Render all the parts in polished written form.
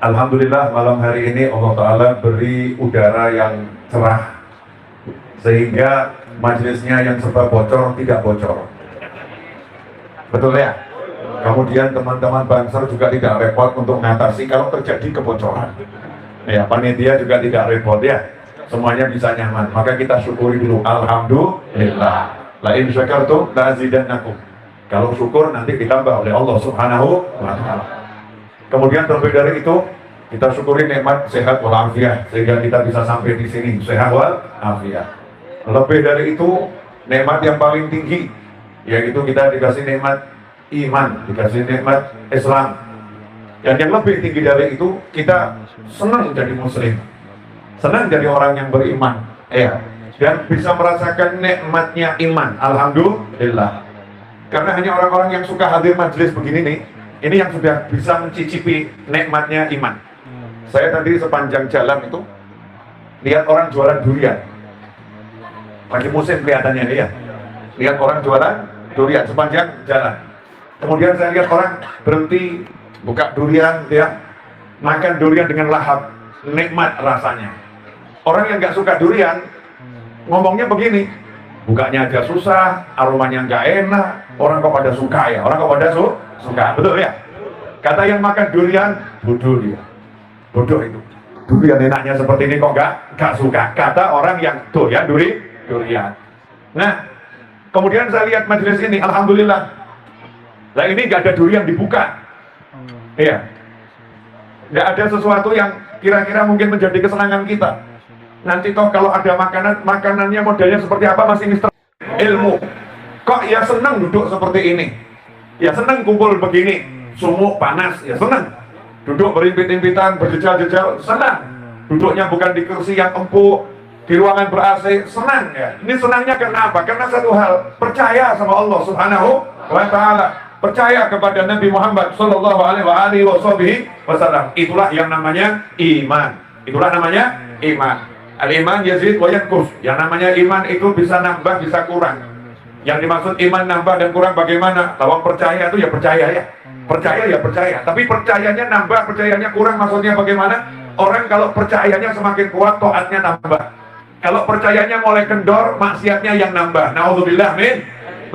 Alhamdulillah malam hari ini Allah Ta'ala beri udara yang cerah sehingga majelisnya yang serba bocor tidak bocor. Betul ya? Kemudian teman-teman Banser juga tidak repot untuk mengatasi kalau terjadi kebocoran. Ya, panitia juga tidak repot ya. Semuanya bisa nyaman. Maka kita syukuri dulu. Alhamdulillah. La in syakartum la azidannakum. Kalau syukur nanti ditambah oleh Allah Subhanahu wa Ta'ala. Kemudian terlebih dari itu, kita syukuri nikmat sehat walafiat sehingga kita bisa sampai di sini sehat walafiat. Lebih dari itu, nikmat yang paling tinggi yaitu kita dikasih nikmat iman, dikasih nikmat Islam. Dan yang lebih tinggi dari itu, kita senang jadi muslim, senang jadi orang yang beriman, ya, dan bisa merasakan nikmatnya iman. Alhamdulillah. Karena hanya orang-orang yang suka hadir majelis begini nih, ini yang sudah bisa mencicipi nikmatnya iman. Saya tadi sepanjang jalan itu lihat orang jualan durian. Lagi musim kelihatannya nih ya. Lihat orang jualan durian sepanjang jalan. Kemudian saya lihat orang berhenti buka durian, ya, makan durian dengan lahap, nikmat rasanya. Orang yang nggak suka durian ngomongnya begini, bukanya aja susah, aromanya nggak enak. Orang kok pada suka ya, orang kok pada suka, betul ya? Kata yang makan durian, bodoh dia. Bodoh itu. Durian enaknya seperti ini kok nggak suka. Kata orang yang doyan durian. Nah, kemudian saya lihat majelis ini, alhamdulillah. Nah ini nggak ada durian dibuka. Iya. Nggak ada sesuatu yang kira-kira mungkin menjadi kesenangan kita. Nanti toh kalau ada makanannya modelnya seperti apa masih misteri. Ilmu. Kok ya senang duduk seperti ini? Ya senang kumpul begini. Sumuk panas, ya senang. Duduk berimpit-impitan, berjejal-jejal, senang. Duduknya bukan di kursi yang empuk, di ruangan ber-AC, senang ya. Ini senangnya karena apa? Karena satu hal, percaya sama Allah Subhanahu wa Ta'ala, percaya kepada Nabi Muhammad Sallallahu Alaihi Wasallam. Itulah yang namanya iman. Itulah namanya iman. Al-iman yazid wa yanqus. Yang namanya iman itu bisa nambah, bisa kurang. Yang dimaksud iman nambah dan kurang bagaimana? Lawang percaya itu ya percaya ya. Percaya ya percaya, tapi percayanya nambah, percayanya kurang, maksudnya bagaimana? Orang kalau percayanya semakin kuat, taatnya nambah. Kalau percayanya mulai kendor, maksiatnya yang nambah. Na'udzubillah min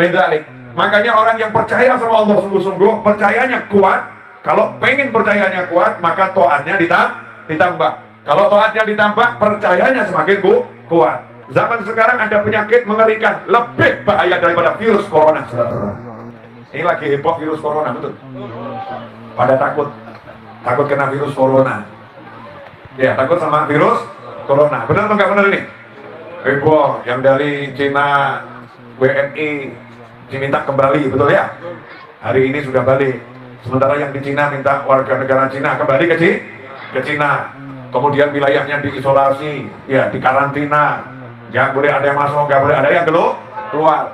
dzalik. Makanya orang yang percaya sama Allah sungguh-sungguh, percayanya kuat. Kalau pengen percayanya kuat, maka taatnya ditambah. Kalau taatnya ditambah, percayanya semakin kuat. Zaman sekarang ada penyakit mengerikan, lebih bahaya daripada virus corona. Ini lagi heboh virus corona, betul? Pada takut kena virus corona. Ya, takut sama virus corona. Benar atau nggak benar ini? Heboh, yang dari Cina, WNI diminta kembali, betul ya? Hari ini sudah balik. Sementara yang di Cina minta warga negara Cina kembali ke Cina. Kemudian wilayahnya diisolasi, ya, dikarantina. Nggak boleh ada yang masuk, nggak boleh ada yang keluar.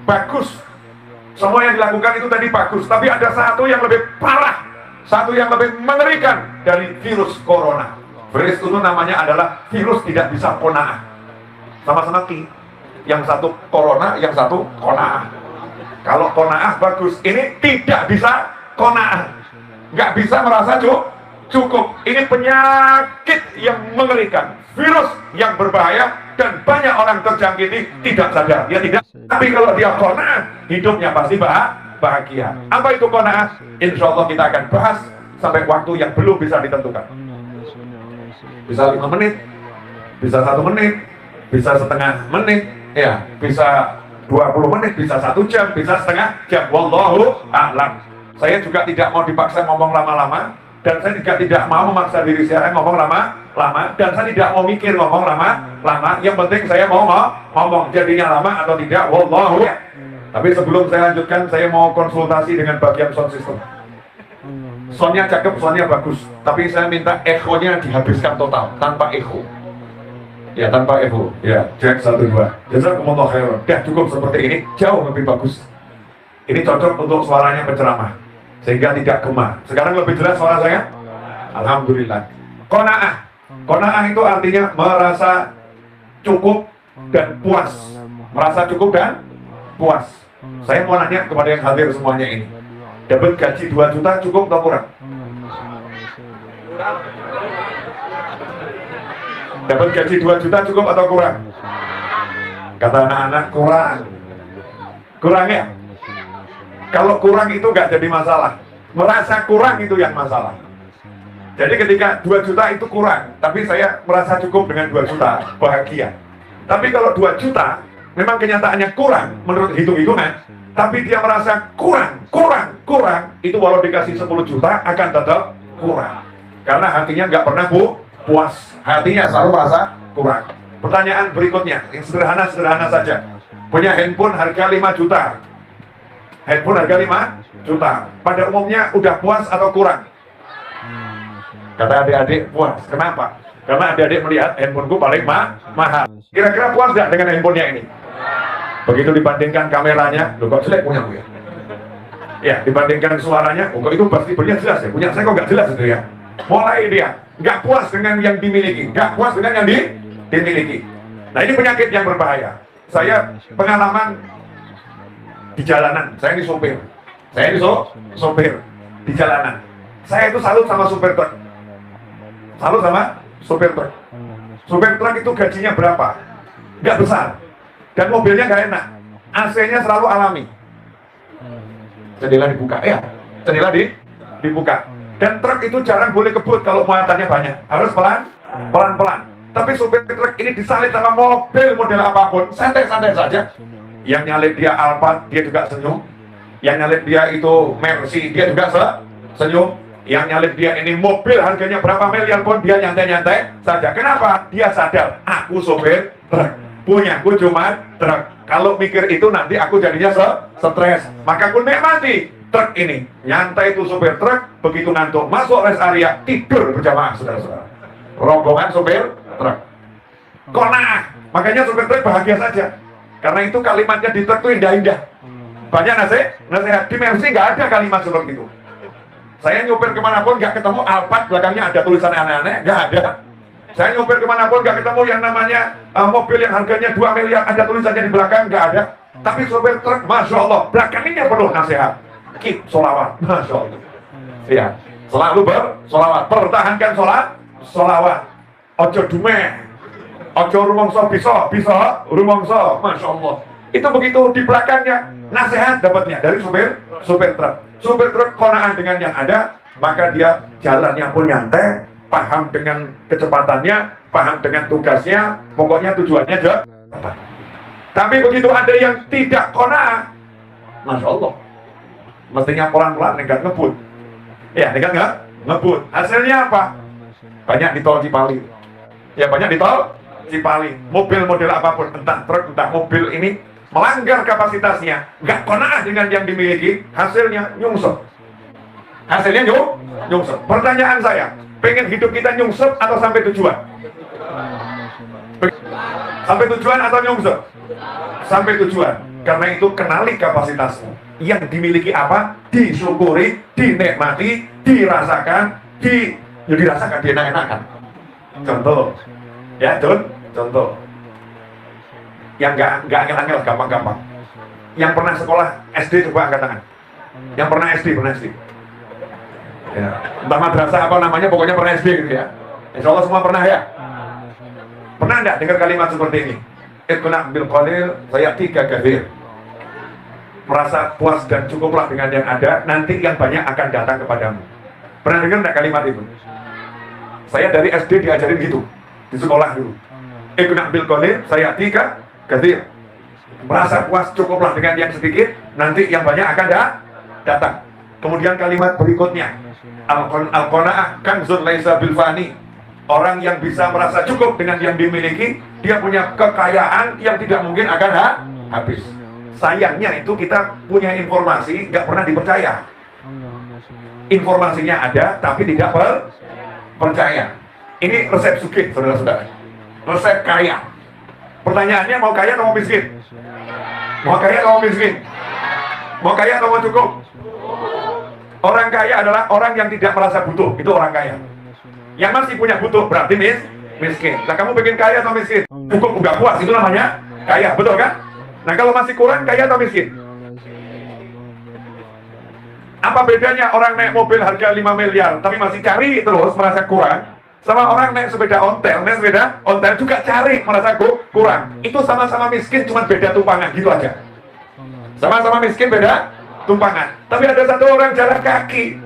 Bagus. Semua yang dilakukan itu tadi bagus, tapi ada satu yang lebih parah, satu yang lebih mengerikan dari virus corona. Virus itu namanya adalah virus tidak bisa qanaah. Sama-sama ki. Yang satu corona, yang satu qanaah. Kalau qanaah bagus, ini tidak bisa qanaah. Nggak bisa merasa cukup. Ini penyakit yang mengerikan, virus yang berbahaya, dan banyak orang terjangkiti tidak sadar. Ya tidak. Tapi kalau dia qanaah, hidupnya pasti bahagia. Apa itu qanaah? Insya Allah kita akan bahas sampai waktu yang belum bisa ditentukan. Bisa 5 menit, bisa 1 menit, bisa setengah menit, ya, bisa 20 menit, bisa 1 jam, bisa setengah jam. Wallahu a'lam. Saya juga tidak mau dipaksa ngomong lama-lama, dan saya juga tidak mau memaksa diri saya ngomong lama-lama, dan saya tidak mau mikir ngomong lama-lama. Yang penting saya mau ngomong, jadinya lama atau tidak, wallahu. Tapi sebelum saya lanjutkan, saya mau konsultasi dengan bagian sound system. Soundnya cakep, soundnya bagus, tapi saya minta echo-nya dihabiskan total, tanpa echo. Ya, tanpa echo. Ya, cek 1, 2. Jazakumullah khairan. Dah cukup seperti ini, jauh lebih bagus. Ini cocok untuk suaranya penceramah, sehingga tidak gema. Sekarang lebih jelas suara saya? Alhamdulillah. Qanaah. Qanaah itu artinya merasa cukup dan puas. Merasa cukup dan puas. Saya mau nanya kepada yang hadir semuanya ini. Dapat gaji 2 juta cukup atau kurang? Dapat gaji 2 juta cukup atau kurang? Kata anak-anak kurang. Kurang ya? Kalau kurang itu nggak jadi masalah. Merasa kurang itu yang masalah. Jadi ketika 2 juta itu kurang, tapi saya merasa cukup dengan 2 juta, bahagia. Tapi kalau 2 juta, memang kenyataannya kurang menurut hitung-hitungan, tapi dia merasa kurang, itu walau dikasih 10 juta akan tetap kurang. Karena hatinya nggak pernah puas, hatinya selalu merasa kurang. Pertanyaan berikutnya, yang sederhana saja. Punya handphone harga 5 juta. Handphone harga 5 juta. Pada umumnya udah puas atau kurang? Kata adik-adik puas. Kenapa? Karena adik-adik melihat handphoneku paling mahal. Kira-kira puas nggak dengan handphonenya ini? Begitu dibandingkan kameranya, loh kok jelek punya gue ya? Ya, dibandingkan suaranya, kok itu pasti punya jelas ya? Punya saya kok nggak jelas itu ya? Mulai dia nggak puas dengan yang dimiliki, nggak puas dengan yang dimiliki. Nah ini penyakit yang berbahaya. Saya pengalaman di jalanan, saya ini sopir. Saya ini sopir di jalanan. Saya itu salut sama supir truk. Salut sama supir truk. Supir truk itu gajinya berapa? Nggak besar. Dan mobilnya nggak enak. AC-nya selalu alami. Jendela dibuka, ya. Jendela dibuka. Dan truk itu jarang boleh kebut kalau muatannya banyak. Harus pelan-pelan. Tapi supir truk ini disalip sama mobil model apapun, santai-santai saja. Yang nyalip dia Alphard, dia juga senyum. Yang nyalip dia itu Mercy, dia juga senyum. Yang nyalip dia ini mobil harganya berapa miliar pun dia nyantai-nyantai saja. Kenapa? Dia sadar, aku supir truk. Punyaku cuma truk. Kalau mikir itu nanti aku jadinya stres. Maka aku nikmati truk ini. Nyantai itu supir truk, begitu ngantuk masuk rest area, tidur berjamaah saudara-saudara. Rombongan supir truk. Kona'ah. Makanya supir truk bahagia saja. Karena itu kalimatnya di truk itu indah-indah. Banyak nasihat. Di Mercy nggak ada kalimat seperti itu. Saya nyupir kemanapun nggak ketemu Alphard belakangnya ada tulisan aneh-aneh, nggak ada. Saya nyupir kemanapun nggak ketemu yang namanya mobil yang harganya 2 miliar ada tulisannya di belakang, nggak ada. Tapi supir truk, masya Allah, belakangnya penuh nasihat. Keep solawat, masya Allah. Iya, selalu bersolawat, pertahankan solawat. Ojo dume, ojo rumongso bisa rumongso, masya Allah. Itu begitu di belakangnya nasihat dapatnya dari supir truk. Supir truk kona'ah dengan yang ada, maka dia jalannya pun nyantai, paham dengan kecepatannya, paham dengan tugasnya, pokoknya tujuannya jelas. Tapi begitu ada yang tidak kona'ah, masya Allah, mestinya pelan-pelan nekat ngebut. Ya, nekat ngebut. Hasilnya apa? Banyak di tol Cipali. Ya, banyak di tol Cipali. Mobil model apapun, entah truk, entah mobil ini melanggar kapasitasnya, nggak kona'ah dengan yang dimiliki, hasilnya nyungsep. Hasilnya nyungsep. Pertanyaan saya, pengen hidup kita nyungsep atau sampai tujuan? Sampai tujuan atau nyungsep? Sampai tujuan. Karena itu kenali kapasitasmu. Yang dimiliki apa? Disyukuri, dinikmati, dirasakan, dirasakan, dienak-enakan. Contoh, ya contoh. Yang nggak angel-angel, gampang-gampang. Yang pernah sekolah SD coba angkat tangan. Yang pernah SD. Ya. Entah madrasah apa namanya, pokoknya pernah SD gitu ya. Insya Allah semua pernah ya. Pernah nggak dengar kalimat seperti ini? Iqna' bil qalil sayatika katsir. Merasa puas dan cukuplah dengan yang ada, nanti yang banyak akan datang kepadamu. Pernah dengar nggak kalimat itu? Saya dari SD diajarin gitu di sekolah dulu. Iqna' bil qalil sayatika katsir. Merasa puas cukuplah dengan yang sedikit, nanti yang banyak akan datang. Kemudian kalimat berikutnya, al-qanaah kanzun laisa bil fani. Orang yang bisa merasa cukup dengan yang dimiliki, dia punya kekayaan yang tidak mungkin akan habis. Sayangnya itu kita punya informasi nggak pernah dipercaya. Informasinya ada tapi tidak percaya. Ini resep sugih, saudara-saudara. Resep kaya. Pertanyaannya, mau kaya atau mau miskin? Mau kaya atau mau miskin? Mau kaya atau mau cukup? Orang kaya adalah orang yang tidak merasa butuh. Itu orang kaya. Yang masih punya butuh berarti miskin. Nah, kamu bikin kaya atau miskin? Cukup, nggak puas, itu namanya kaya, betul kan? Nah, kalau masih kurang, kaya atau miskin? Apa bedanya orang naik mobil harga 5 miliar tapi masih cari terus merasa kurang, sama orang naik sepeda ontel juga cari merasa kurang? Itu sama-sama miskin, cuma beda tumpangan gitu aja. Sama-sama miskin, beda tumpangan. Tapi ada satu orang jalan kaki,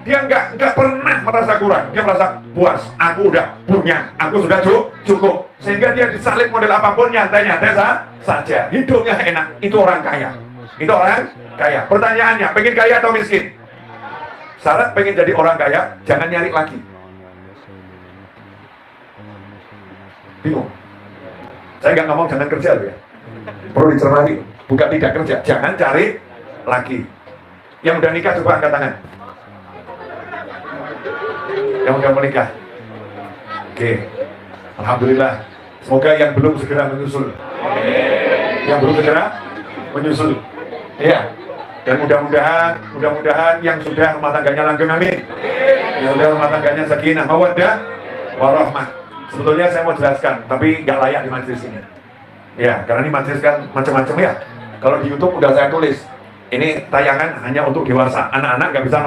dia nggak pernah merasa kurang, dia merasa puas. Aku udah punya, aku sudah cukup, sehingga dia disalib model apapun nyantai-nyantai saja, hidupnya enak. Itu orang kaya. Itu orang kaya. Pertanyaannya, pengen kaya atau miskin? Syarat pengen jadi orang kaya, jangan nyari lagi. Bingung? Saya nggak ngomong jangan kerja loh ya. Perlu dicermati, bukan tidak kerja, jangan cari lagi. Yang udah nikah coba angkat tangan. Yang udah menikah. Oke. Alhamdulillah. Semoga yang belum segera menyusul. Yang belum segera menyusul. Ya. Dan mudah-mudahan yang sudah rumah tangganya langgeng, amin. Yang sudah rumah tangganya sakinah, mawaddah, warahmah. Sebetulnya saya mau jelaskan, tapi nggak layak di majelis ini. Ya, karena ini majelis kan macam-macam ya. Kalau di YouTube udah saya tulis, ini tayangan hanya untuk dewasa. Anak-anak nggak bisa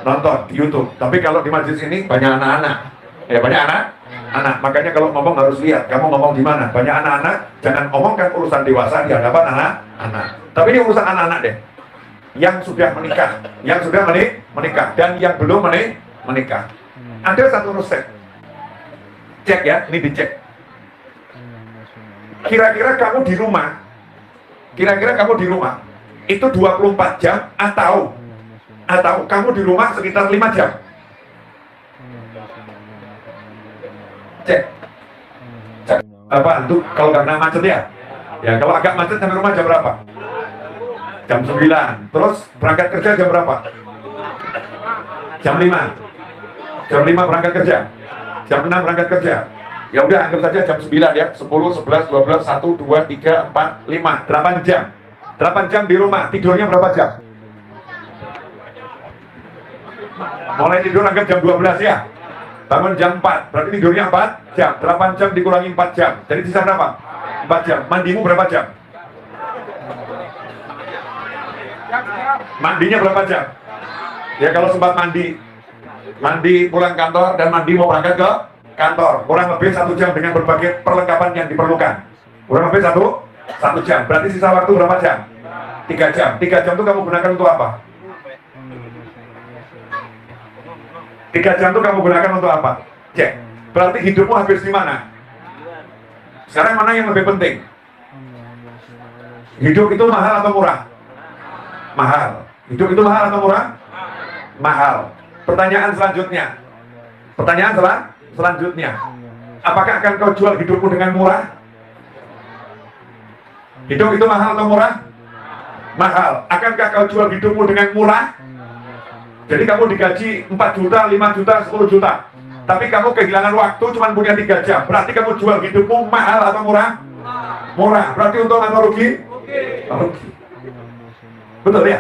nonton di YouTube. Tapi kalau di majelis ini banyak anak-anak. Ya, banyak anak. Makanya kalau ngomong harus lihat, kamu ngomong di mana. Banyak anak-anak, jangan omongkan urusan dewasa di hadapan anak-anak. Tapi ini urusan anak-anak deh. Yang sudah menikah, menikah, dan yang belum menikah. Ada satu resep. Cek ya, ini dicek. Kira-kira kamu di rumah, itu 24 jam atau kamu di rumah sekitar 5 jam? Cek. Apa untuk kalau karena macet ya? Ya, kalau agak macet sampai rumah jam berapa? Jam 9. Terus berangkat kerja jam berapa? Jam 5. Jam 5 berangkat kerja. Jam 6 berangkat kerja. Ya udah anggap saja jam 9 ya. 10, 11, 12, 1, 2, 3, 4, 5, 8 jam. 8 jam di rumah. Tidurnya berapa jam? Mulai tidur anggap jam 12 ya. Bangun jam 4. Berarti tidurnya 4 jam. 8 jam dikurangi 4 jam. Jadi sisa berapa? 4 jam. Mandimu berapa jam? Mandinya berapa jam? Ya kalau sempat mandi pulang kantor dan mandi mau berangkat ke kantor, kurang lebih 1 jam dengan berbagai perlengkapan yang diperlukan. Kurang lebih 1 jam. Berarti sisa waktu berapa jam? 3 jam. 3 jam itu kamu gunakan untuk apa? 3 jam itu kamu gunakan untuk apa? Cek. Berarti hidupmu habis di mana? Sekarang mana yang lebih penting? Hidup itu mahal atau murah? Mahal. Hidup itu mahal atau murah? Mahal. Pertanyaan selanjutnya. Apakah akan kau jual hidupmu dengan murah? Hidup itu mahal atau murah? Mahal. Akankah kau jual hidupmu dengan murah? Jadi kamu digaji 4 juta, 5 juta, 10 juta. Tapi kamu kehilangan waktu cuma punya 3 jam. Berarti kamu jual hidupmu mahal atau murah? Murah. Berarti untung atau rugi? Rugi. Betul ya?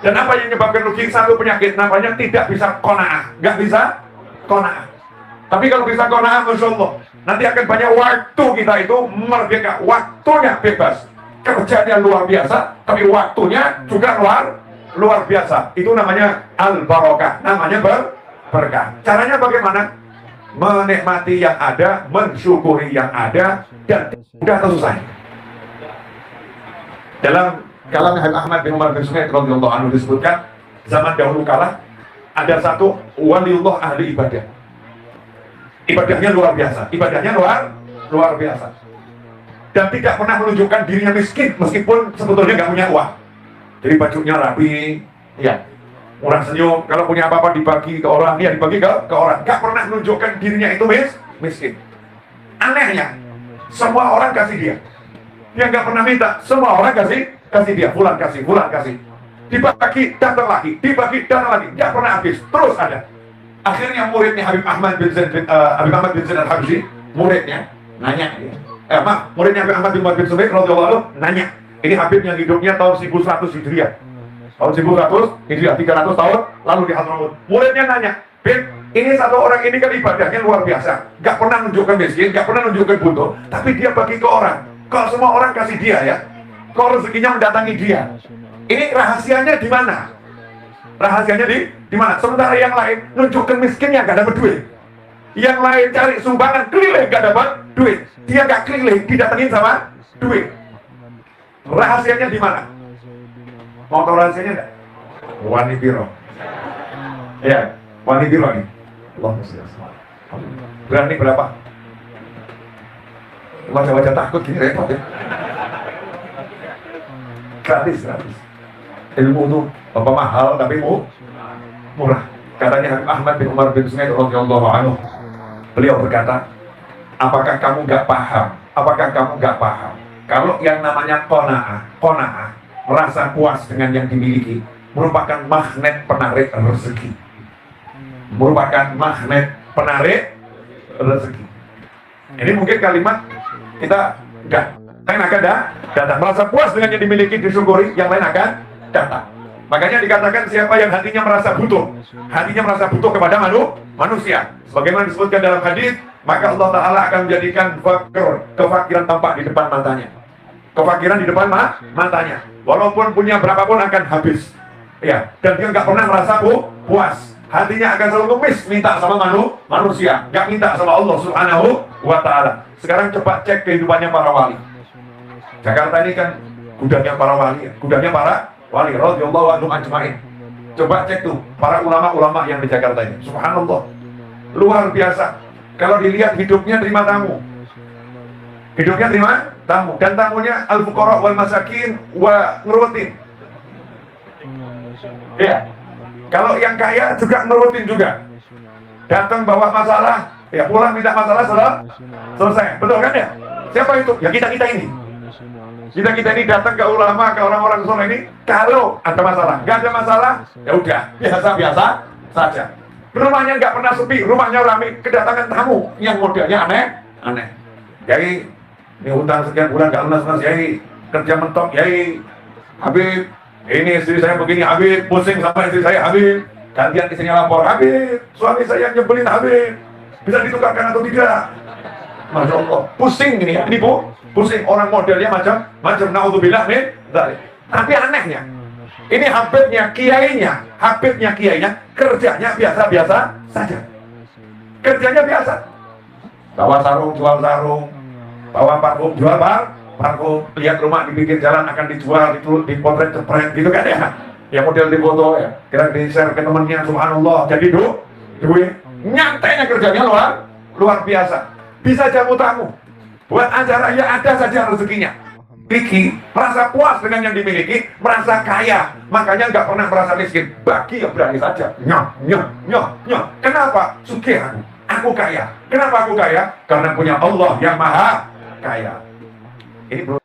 Dan apa yang menyebabkan rugi? Satu penyakit namanya tidak bisa qanaah. Nggak bisa qanaah. Tapi kalau bisa qanaah, Masya Allah, nanti akan banyak waktu kita itu merdeka. Waktunya bebas. Kerjanya luar biasa, tapi waktunya juga luar biasa. Itu namanya al-barokah. Namanya berkah. Caranya bagaimana? Menikmati yang ada, mensyukuri yang ada, dan tidak selesai. Dalam kalam Habib Ahmad bin Umar bin Suhaib radhiyallahu anhu disebutkan, zaman dahulu kala ada satu waliullah ahli ibadah. Ibadahnya luar biasa. Luar biasa. Dan tidak pernah menunjukkan dirinya miskin meskipun sebetulnya nggak punya uang. Jadi bajunya rapi, ya. Orang senyum, kalau punya apa-apa dibagi ke orang, ya dibagi ke orang. Nggak pernah menunjukkan dirinya itu miskin. Anehnya, semua orang kasih dia. Dia nggak pernah minta, semua orang kasih dia. Fulan kasih. Dibagi, datang lagi. Nggak pernah habis, terus ada. Akhirnya muridnya Habib Ahmad bin Zain al-Habsyi, muridnya nanya, muridnya Habib Ahmad bin Umar bin Suhaib radhiyallahu anhu nanya. Ini Habib yang hidupnya tahun 1100 Hijriah. Tahun 1100 Hijriah, 300 tahun lalu di Hadramaut. Muridnya nanya, Bib, ini satu orang ini kan ibadahnya luar biasa. Gak pernah nunjukkan miskin, gak pernah nunjukkan butuh, tapi dia bagi ke orang. Kalau semua orang kasih dia ya, kalau rezekinya mendatangi dia. Ini rahasianya di mana? Rahasianya di mana? Sementara yang lain nunjukkan miskinnya gak dapat duit. Yang lain cari sumbangan keliling gak dapat duit. Dia gak keliling didatengin sama duit. Rahasianya di mana? Mau tahu rahasianya enggak? Wani biro. Ya, wani biro nih. Allah berani berapa? Wajah-wajah takut gini repot ya. Gratis. Ilmu itu apa mahal tapi murah. Katanya Habib Ahmad bin Umar bin Sunaid radhiyallahu anhu. Beliau berkata, apakah kamu gak paham? Kalau yang namanya qanaah, merasa puas dengan yang dimiliki, merupakan magnet penarik rezeki. Ini mungkin kalimat kita enggak. Lain akan datang. Merasa puas dengan yang dimiliki, disyukuri, yang lain akan datang. Makanya dikatakan siapa yang hatinya merasa butuh kepada manusia, sebagaimana disebutkan dalam hadis, maka Allah Ta'ala akan menjadikan kefakiran tampak di depan matanya. Walaupun punya berapapun akan habis. Ya, dan dia nggak pernah merasa puas. Hatinya akan selalu ngemis minta sama manusia, nggak minta sama Allah Subhanahu wa Ta'ala. Sekarang coba cek kehidupannya para wali. Jakarta ini kan gudangnya para wali radhiyallahu anhum ajmain. Coba cek tuh para ulama-ulama yang di Jakarta ini. Subhanallah. Luar biasa. Kalau dilihat hidupnya terima tamu. Dan tamunya al-fuqara wal masakin wa ngerutin. Ya. Kalau yang kaya juga ngerutin juga. Datang bawa masalah, ya pulang minta masalah selesai. Betul kan ya? Siapa itu? Ya kita ini. Kita ini datang ke ulama, ke orang-orang soleh ini, kalau ada masalah, nggak ada masalah, ya udah biasa saja. Rumahnya nggak pernah sepi, rumahnya ramai, kedatangan tamu yang modelnya aneh. Yai, ini utang sekian bulan nggak lunas, Yai kerja mentok, Yai Habib, ini istri saya begini, Habib pusing sama istri saya, Habib gantian istrinya lapor, Habib suami saya nyebelin, Habib bisa ditukarkan atau tidak? Masya Allah, pusing ini ya, ini Bu. Pusing, orang modelnya macam naudzubillah min dzalik. Tapi anehnya, ini Habibnya kiainya kerjanya biasa saja. Kerjanya biasa. Bawa sarung, jual sarung. Bawa parfum, jual parfum. Lihat rumah di pinggir jalan akan dijual, itu dipotret cepret gitu kan ya. Ya model di foto ya. Kira di share ke temennya, subhanallah. Jadi duit. Nyantainya kerjanya luar biasa. Bisa jamu tamu. Buat acara ya ada saja rezekinya. Pikir, merasa puas dengan yang dimiliki, merasa kaya, makanya nggak pernah merasa miskin. Bagi ya berani saja. Nyoh. Kenapa? Sugih aku kaya. Kenapa aku kaya? Karena punya Allah yang maha kaya. Ini bro.